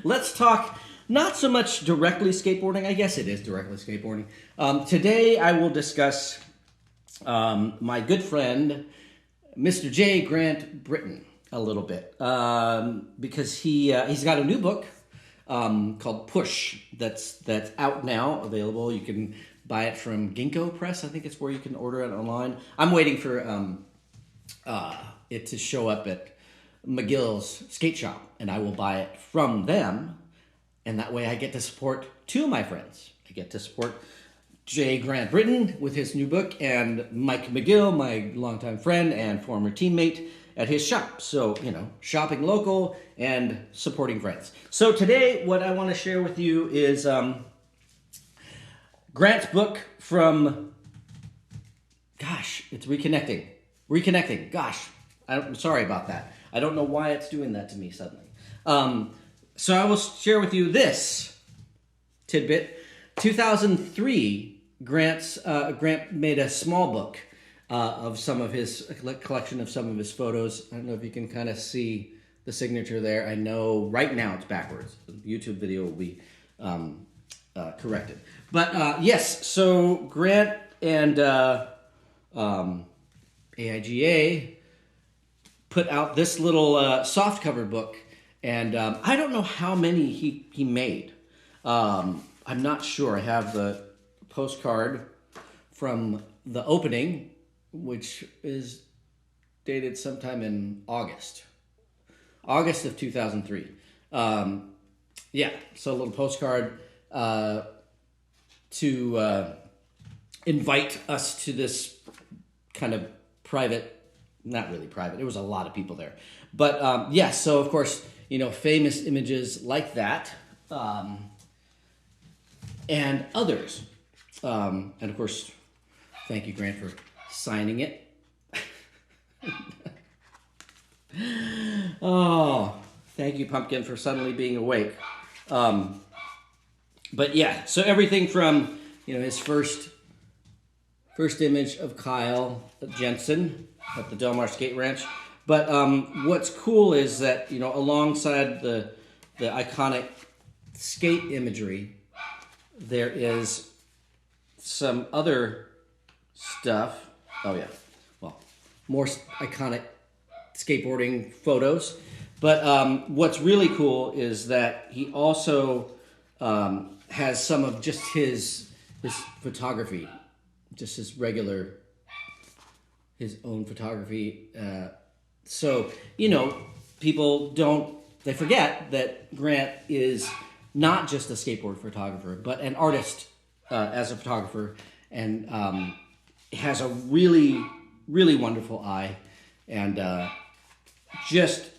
Let's talk not so much directly skateboarding. I guess it is directly skateboarding. Today I will discuss my good friend, Mr. J. Grant Brittain, a little bit because he's got a new book called Push that's out now, available. You can buy it from Ginkgo Press. I think it's where you can order it online. I'm waiting for it to show up at McGill's skate shop, and I will buy it from them, and that way I get to support two of my friends. I get to support J. Grant Brittain with his new book, and Mike McGill, my longtime friend and former teammate, at his shop. So, you know, shopping local and supporting friends. So today, what I want to share with you is Grant's book from, gosh, it's Reconnecting. Reconnecting, gosh, I'm sorry about that. I don't know why it's doing that to me suddenly. So I will share with you this tidbit. 2003, Grant made a small book of some of his collection of some of his photos. I don't know if you can kind of see the signature there. I know right now it's backwards. The YouTube video will be corrected. But yes, so Grant and AIGA put out this little softcover book, and I don't know how many he made. I'm not sure. I have the postcard from the opening, which is dated sometime in August of 2003. Yeah, so a little postcard to invite us to this kind of private, not really private, there was a lot of people there. But yeah, so of course, you know, famous images like that and others. And of course, thank you, Grant, for signing it. Oh, thank you, Pumpkin, for suddenly being awake. But yeah, so everything from, you know, his first image of Kyle Jensen at the Del Mar Skate Ranch. But what's cool is that, you know, alongside the iconic skate imagery, there is some other stuff. Oh yeah, well, more iconic skateboarding photos. But what's really cool is that he also has some of just his photography, just his own photography. So, you know, they forget that Grant is not just a skateboard photographer, but an artist as a photographer, and has a really, really wonderful eye, and just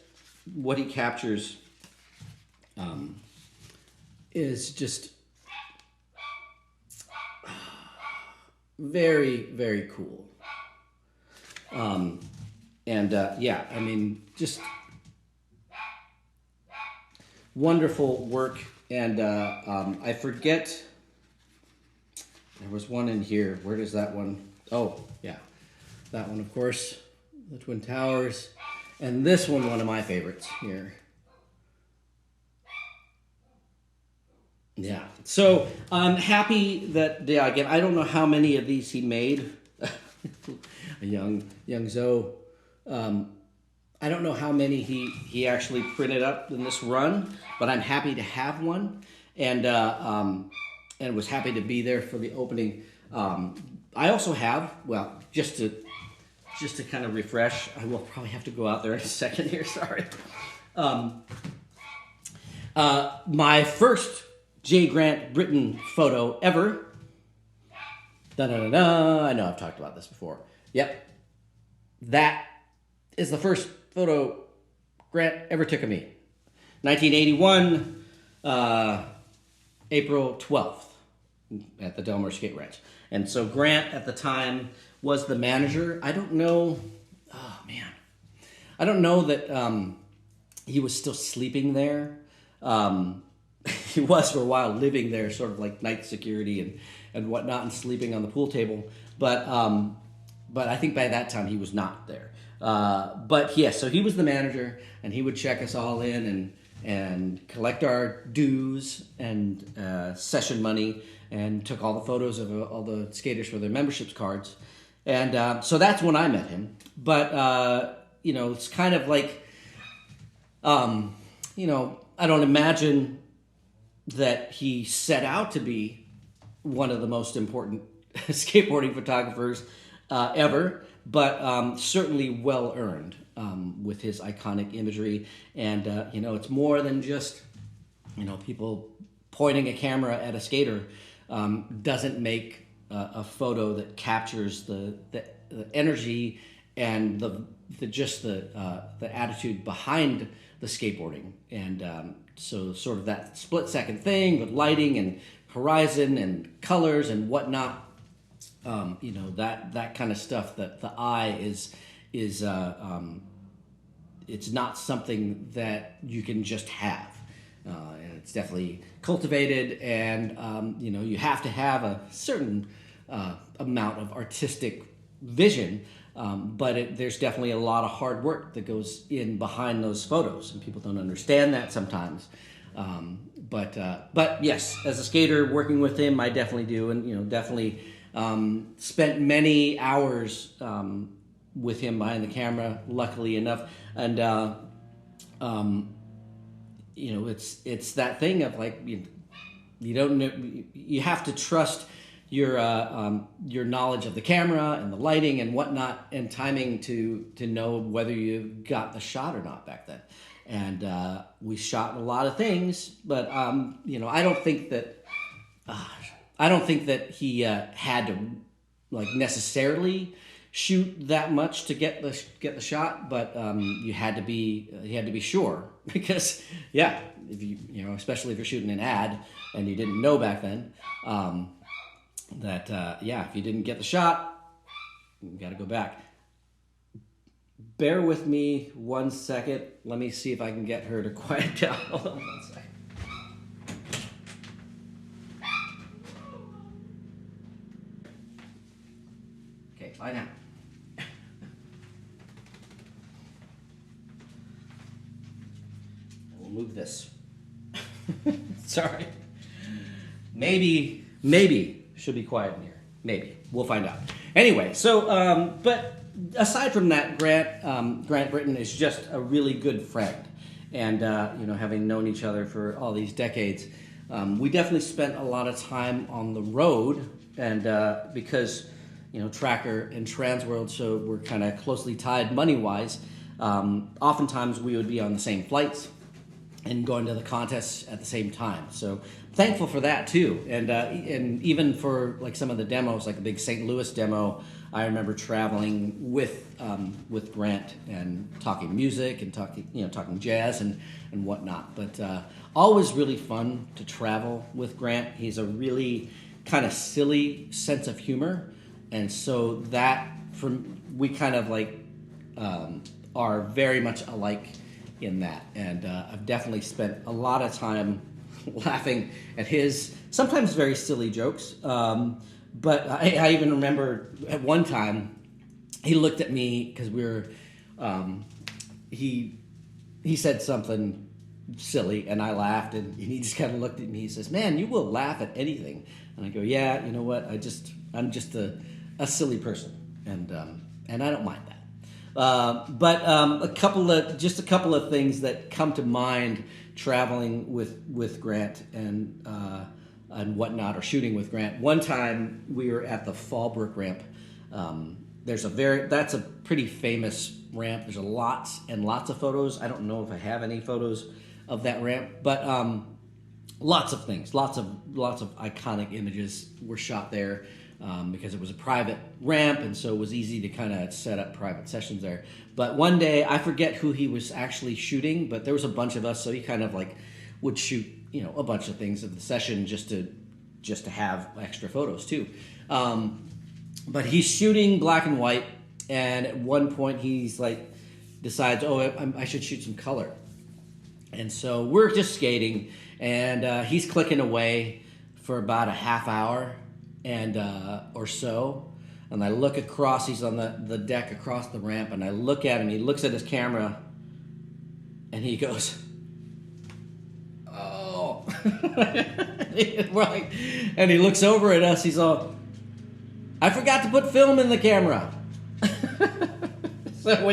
what he captures is just very, very cool. Yeah, I mean, just wonderful work. And I forget, there was one in here. Where does that one? Oh, yeah, that one, of course, the Twin Towers. And this one of my favorites here. Yeah, so I'm happy that, yeah, again, I don't know how many of these he made. A young Zoe. I don't know how many he actually printed up in this run, but I'm happy to have one, and was happy to be there for the opening. I also have, well, just to kind of refresh, I will probably have to go out there in a second here, sorry. My first J. Grant Brittain photo ever. Da-da-da-da. I know I've talked about this before. Yep. That is the first photo Grant ever took of me. 1981, April 12th at the Del Mar Skate Ranch. And so Grant at the time was the manager. I don't know, oh man. I don't know that he was still sleeping there. He was for a while living there, sort of like night security and whatnot, and sleeping on the pool table. But I think by that time he was not there. But yeah, so he was the manager, and he would check us all in, and collect our dues and session money, and took all the photos of all the skaters for their memberships cards. And so that's when I met him. But, it's kind of like, I don't imagine that he set out to be one of the most important skateboarding photographers ever, but certainly well earned with his iconic imagery. And, it's more than just, people pointing a camera at a skater doesn't make a photo that captures the energy and the attitude behind the skateboarding. And so sort of that split second thing with lighting and horizon and colors and whatnot, that kind of stuff, that the eye is it's not something that you can just have. And it's definitely cultivated, and you have to have a certain amount of artistic vision, but there's definitely a lot of hard work that goes in behind those photos, and people don't understand that sometimes. But yes, as a skater working with him, I definitely do, and definitely spent many hours with him behind the camera, luckily enough, and it's that thing of like you don't know, you have to trust your knowledge of the camera and the lighting and whatnot and timing to know whether you got the shot or not back then. And we shot a lot of things, but I don't think that he had to like necessarily shoot that much to get the shot, but he had to be sure, because if you especially if you're shooting an ad and you didn't know back then if you didn't get the shot, you got to go back. Bear with me 1 second. Let me see if I can get her to quiet down. Hold on 1 second. Okay, bye now. We'll move this. Sorry. Maybe should be quiet in here. Maybe. We'll find out. Anyway, so, but aside from that, Grant Brittain is just a really good friend. And, having known each other for all these decades, we definitely spent a lot of time on the road. And because, Tracker and Transworld, so we're kind of closely tied money-wise, oftentimes we would be on the same flights and going to the contests at the same time. So thankful for that too. And even for like some of the demos, like the big St. Louis demo, I remember traveling with Grant and talking music and talking jazz and whatnot. But always really fun to travel with Grant. He's a really kind of silly sense of humor, and so we kind of like are very much alike in that. And I've definitely spent a lot of time laughing at his sometimes very silly jokes. But I even remember at one time he looked at me because we were, he said something silly and I laughed, and he just kind of looked at me. He says, "Man, you will laugh at anything." And I go, "Yeah, you know what? I'm just a silly person, and I don't mind that." But a couple of things that come to mind traveling with Grant and whatnot, or shooting with Grant. One time we were at the Fallbrook ramp. That's a pretty famous ramp. There's lots and lots of photos. I don't know if I have any photos of that ramp, but lots of things, lots of iconic images were shot there. Because it was a private ramp, and so it was easy to kind of set up private sessions there. But one day, I forget who he was actually shooting, but there was a bunch of us, so he kind of like would shoot, a bunch of things of the session just to have extra photos too. But he's shooting black and white, and at one point he's like decides, I should shoot some color. And so we're just skating, and he's clicking away for about a half hour and or so, and I look across. He's on the deck across the ramp, and I look at him. He looks at his camera, and he goes, all. We're like, and he looks over at us. He's all, I forgot to put film in the camera. So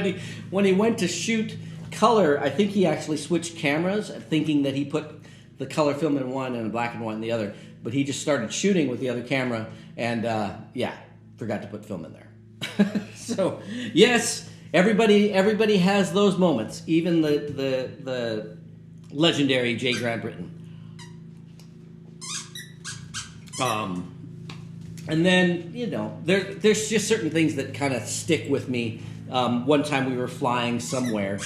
when he went to shoot color, I think he actually switched cameras, thinking that he put the color film in one and the black and white in the other. But he just started shooting with the other camera, and yeah, forgot to put film in there. So yes, everybody has those moments. Even the legendary J. Grant Brittain. And then, you know, there's just certain things that kind of stick with me. One time we were flying somewhere,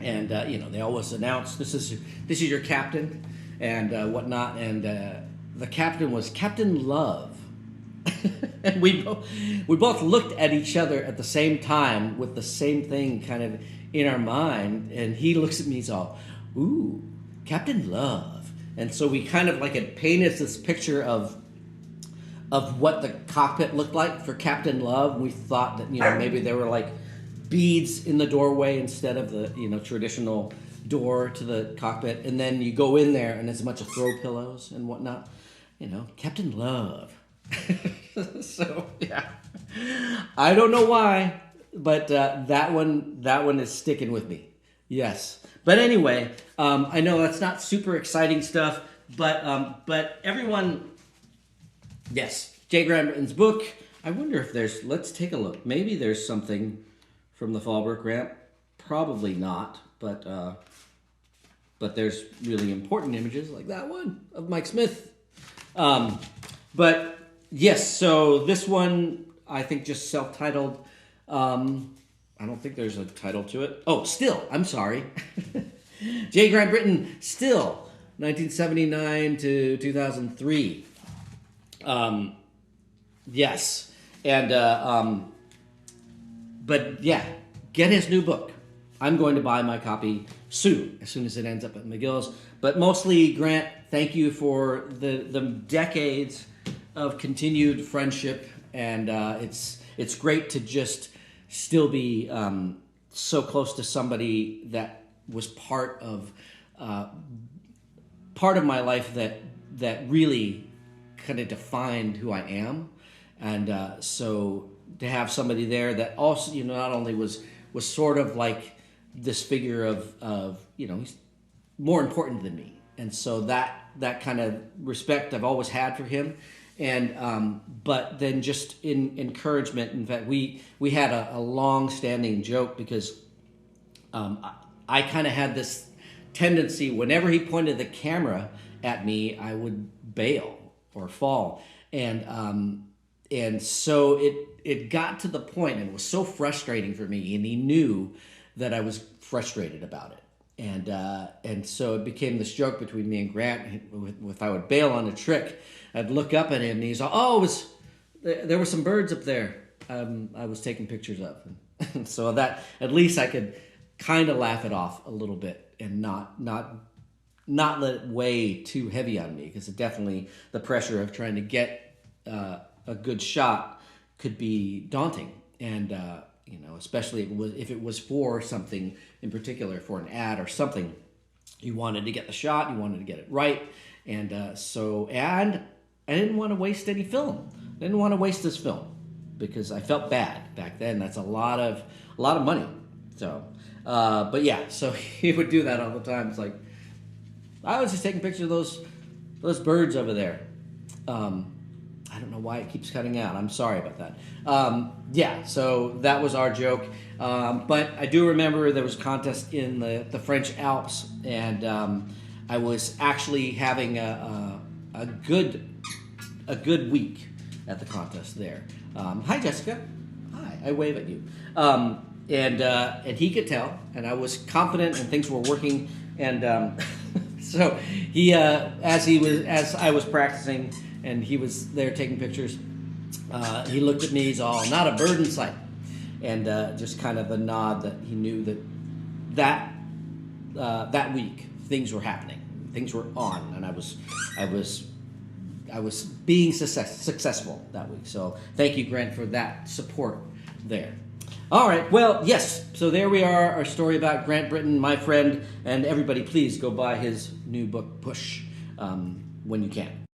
and you know, they always announce this is your captain and whatnot, and the captain was Captain Love. And we both looked at each other at the same time with the same thing kind of in our mind, and he looks at me, he's all, ooh, Captain Love. And so we kind of like had painted this picture of what the cockpit looked like for Captain Love. We thought that, you know, maybe there were like beads in the doorway instead of the, you know, traditional door to the cockpit. And then you go in there and there's a bunch of throw pillows and whatnot. You know, Captain Love. So yeah, I don't know why, but that one is sticking with me. Yes, but anyway, I know that's not super exciting stuff, but everyone, yes, J. Grant Brittain's book. I wonder if there's. Let's take a look. Maybe there's something from the Fallbrook ramp. Probably not, but there's really important images like that one of Mike Smith. But yes, so this one, I think just self-titled. I don't think there's a title to it. Oh, Still, I'm sorry. J. Grant Brittain, Still, 1979 to 2003. Yes, and, but yeah, get his new book. I'm going to buy my copy soon as it ends up at McGill's. But mostly, Grant, thank you for the decades of continued friendship, and it's great to just still be so close to somebody that was part of my life that really kind of defined who I am, and so to have somebody there that also, you know, not only was sort of like this figure of you know, he's more important than me, and so that kind of respect I've always had for him. And but then just in encouragement. In fact, we had a long-standing joke because I kind of had this tendency, whenever he pointed the camera at me, I would bail or fall, and so it got to the point, and it was so frustrating for me, and he knew that I was frustrated about it, and so it became this joke between me and Grant. If I would bail on a trick, I'd look up at him, and he's like, "Oh, there were some birds up there. I was taking pictures of." And so that at least I could kind of laugh it off a little bit and not let it weigh too heavy on me, because it definitely, the pressure of trying to get a good shot could be daunting, and you know, especially if it was for something in particular, for an ad or something. You wanted to get the shot, you wanted to get it right, and and I didn't want to waste any film. I didn't want to waste this film because I felt bad back then. That's a lot of money. So, but yeah, so he would do that all the time. It's like, I was just taking pictures of those birds over there. I don't know why it keeps cutting out. I'm sorry about that. Yeah, so that was our joke. But I do remember there was a contest in the French Alps, and I was actually having a good week at the contest there. Hi, Jessica. Hi. I wave at you. And he could tell, and I was confident, and things were working. And so he, as I was practicing, and he was there taking pictures, he looked at me. He's all, "Not a bird in sight," and just kind of a nod that he knew that week things were happening, things were on, and I was being successful that week. So thank you, Grant, for that support there. All right, well, yes, so there we are, our story about Grant Brittain, my friend, and everybody, please go buy his new book, Push. when you can.